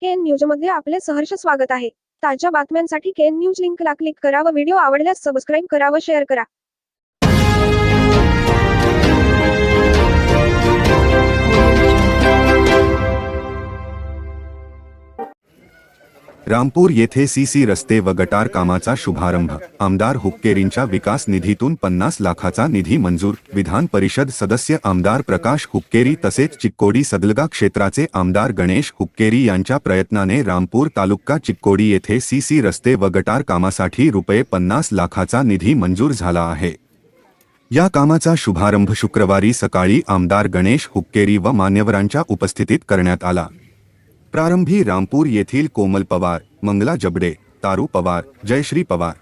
KN न्यूजमध्ये आपले सहर्ष स्वागत आहे। ताज्या बातम्यांसाठी केएन न्यूज लिंकला क्लिक करा व व्हिडिओ आवडल्यास सबस्क्राईब करा व शेअर करा। रामपूर येथे सीसी रस्ते व गटार कामाचा शुभारंभ। आमदार हुक्केरींच्या विकास निधीतून 50 लाखाचा निधी मंजूर। विधान परिषद सदस्य आमदार प्रकाश हुक्केरी तसेच चिक्कोडी सदलगा क्षेत्राचे आमदार गणेश हुक्केरी यांच्या प्रयत्नाने रामपूर तालुका चिक्कोडी येथे सीसी रस्ते व गटार कामासाठी रुपये 50 लाखाचा निधी मंजूर झाला आहे। या कामाचा शुभारंभ शुक्रवारी सकाळी आमदार गणेश हुक्केरी व मान्यवरांच्या उपस्थितीत करण्यात आला। प्रारंभी रामपूर येथील कोमल पवार, मंगला जबडे, तारू पवार, जयश्री पवार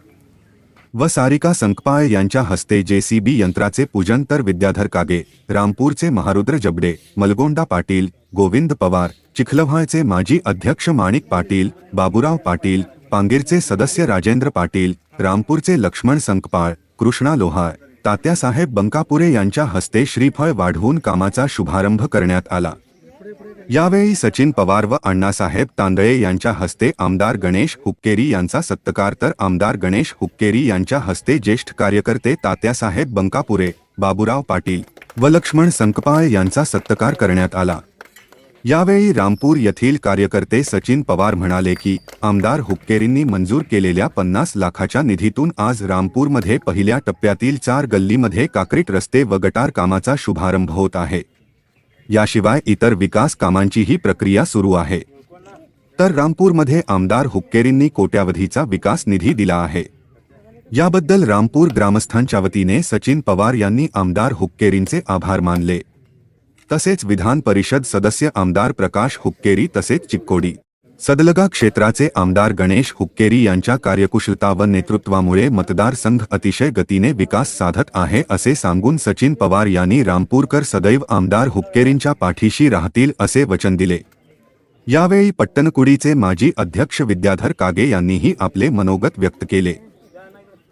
व सारिका संकपाळ यांच्या हस्ते जेसीबी यंत्राचे पूजन तर विद्याधर कागे, रामपूरचे महारुद्र जबडे, मलगोंडा पाटील, गोविंद पवार, चिखलव्हाळचे माजी अध्यक्ष माणिक पाटील, बाबूराव पाटील, पांगीरचे सदस्य राजेंद्र पाटील, रामपूरचे लक्ष्मण संकपाळ, कृष्णा लोहार, तात्यासाहेब बंकापुरे यांच्या हस्ते श्रीफळ वाढवून कामाचा शुभारंभ करण्यात आला। यावेळी सचिन पवार व अण्णासाहेब तांदळे यांच्या हस्ते आमदार गणेश हुक्केरी यांचा सत्कार तर आमदार गणेश हुक्केरी यांच्या हस्ते ज्येष्ठ कार्यकर्ते तात्यासाहेब बंकापुरे, बाबूराव पाटील व लक्ष्मण संकपाळ यांचा सत्कार करण्यात आला। यावेळी रामपूर येथील कार्यकर्ते सचिन पवार म्हणाले की आमदार हुक्केरींनी मंजूर केलेल्या 50 लाखाच्या निधीतून आज रामपूरमध्ये पहिल्या टप्प्यातील 4 गल्लीमध्ये काँक्रीट रस्ते व गटार कामाचा शुभारंभ होत आहे। याशिवाय इतर विकास कामांचीही प्रक्रिया सुरू आहे। तर रामपूरमध्ये आमदार हुक्केरींनी कोट्यावधीचा विकास निधी दिला आहे। याबद्दल रामपूर ग्रामस्थांच्या वतीने सचिन पवार यांनी आमदार हुक्केरींचे आभार मानले। तसेच विधान परिषद सदस्य आमदार प्रकाश हुक्केरी तसेच चिक्कोडी सदलगा क्षेत्राचे आमदार गणेश हुक्केरी यांच्या कार्यकुशलता व नेतृत्वामुळे मतदारसंघ अतिशय गतीने विकास साधत आहे असे सांगून सचिन पवार यांनी रामपूरकर सदैव आमदार हुक्केरींच्या पाठीशी राहतील असे वचन दिले। यावेळी पट्टणकुडीचे माजी अध्यक्ष विद्याधर कागे यांनीही आपले मनोगत व्यक्त केले।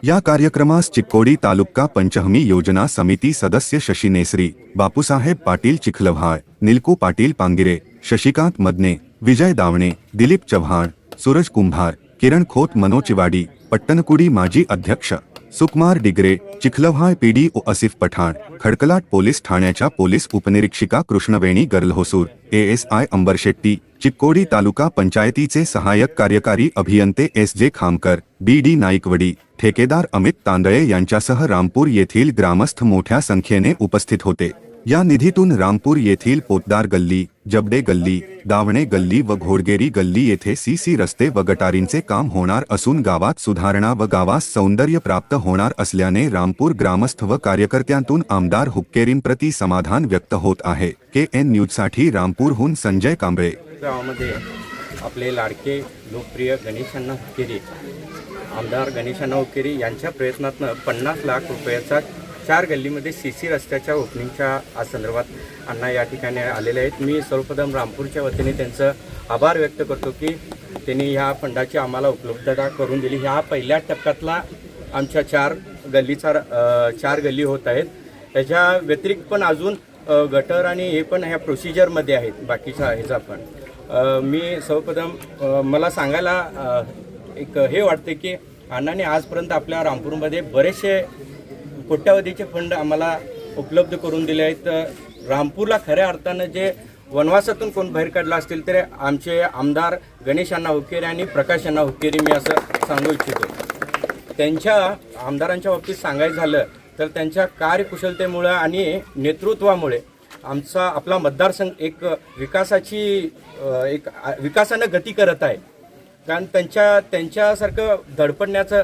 या कार्यक्रमास चिक्कोडी तालुका पंचहमी योजना समिती सदस्य शशी नेसरी, बापूसाहेब पाटील चिखलव्हाळ, निलकू पाटील पांगिरे, शशिकांत मदने, विजय दावणे, दिलीप चव्हाण, सूरज कुंभार, किरण खोत, मनोज चिवाडी, पट्टणकुडी माजी अध्यक्ष सुकुमार डिगरे, चिखलव्हाळ पीडीओ आसिफ पठाण, खडकलाट पोलीस ठाण्याच्या पोलीस उपनिरीक्षिका कृष्णवेणी गर्लहोसूर, एएसआय अंबर शेट्टी, चिक्कोडी तालुका पंचायतीचे सहाय्यक कार्यकारी अभियंते एस.जे. खामकर, बी.डी. नाईकवडी, ठेकेदार अमित तांदळे यांच्यासह रामपूर येथील ग्रामस्थ मोठ्या संख्येने उपस्थित होते। या निधीतून रामपूर येथील पोतदार गल्ली, जबडे गल्ली, दावणे गल्ली व घोडगेरी गल्ली येथे सीसी रस्ते व गटारींचे काम होणार असून गावात सुधारणा व गावास सौंदर्य प्राप्त होणार असल्याने रामपूर ग्रामस्थ व कार्यकर्त्यांतून आमदार हुक्केरींप्रती समाधान व्यक्त होत आहे। केएन न्यूजसाठी रामपूरहून संजय कांबळे। गावामध्ये आपले लाडके लोकप्रिय गणेशांना हुक्केरी, आमदार गणेशांना हुक्केरी यांच्या प्रयत्नातून 50 लाख रुपयाचा 4 गल्लीमध्ये सीसी रस्त्याच्या ओपनिंगच्या संदर्भात अण्णा या ठिकाणी आलेले आहेत। मी सर्वप्रथम रामपूरच्या वतीने त्यांचं आभार व्यक्त करतो की त्यांनी ह्या फंडाची आम्हाला उपलब्धता करून दिली। ह्या पहिल्या टप्प्यातला आमच्या 4 गल्ली होत आहेत। त्याच्या व्यतिरिक्त पण अजून गटर आणि हे पण ह्या प्रोसिजरमध्ये आहेत बाकीच्या ह्याचा पण मी सर्वप्रथम मला सांगायला एक हे वाटते की अण्णांनी आजपर्यंत आपल्या रामपूरमध्ये बरेचसे कोट्यावधीचे फंड आम्हाला उपलब्ध करून दिले आहेत। रामपूरला खऱ्या अर्थानं जे वनवासातून कोण बाहेर काढला असतील तर आमचे आमदार गणेशांना हुक्केरी आणि प्रकाशांना हुक्केरी मी असं सांगू इच्छितो। त्यांच्या आमदारांच्या बाबतीत सांगायचं झालं तर त्यांच्या कार्यकुशलतेमुळे आणि नेतृत्वामुळे आपला मतदारसंघ एक विकासानं गती करत आहे। कारण त्यांच्यासारखं धडपडण्याचं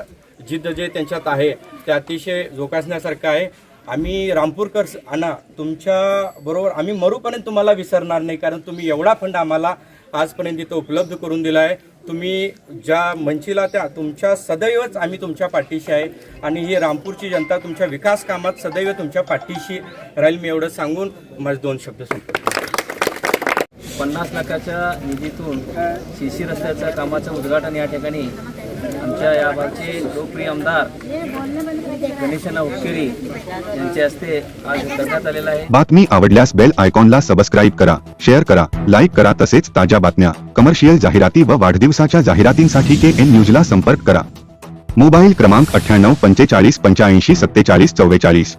जिद्द जे त्यांच्यात आहे ते अतिशय जोपासण्यासारखं आहे। आम्ही रामपूरकर अण्णा तुमच्याबरोबर आम्ही मरूपर्यंत तुम्हाला विसरणार नाही, कारण तुम्ही एवढा फंड आम्हाला आजपर्यंत इथं उपलब्ध करून दिला आहे। तुम्ही ज्या मंचीला त्या तुमच्या सदैवच आम्ही तुमच्या पाठीशी आहे आणि ही रामपूरची जनता तुमच्या विकास कामात सदैव तुमच्या पाठीशी राहील। मी एवढं सांगून माझे 2 शब्द संपतो। 50 लाखाच्या निधीतून सीसी रस्त्याच्या कामाचं उद्घाटन या ठिकाणी आमच्या या भागचे लोकप्रिय आमदार गणेशअण्णा हुक्केरी यांच्या हस्ते आज करण्यात आलेला आहे. बातमी आवडल्यास बेल आयकॉनला सबस्क्राईब करा, शेअर करा, लाईक करा. तसेच ताज्या बातम्या, कमर्शियल जाहिराती व वाढदिवसाच्या जाहिरातींसाठी KN न्यूजला संपर्क करा. मोबाईल क्रमांक 98 45 85 47 44.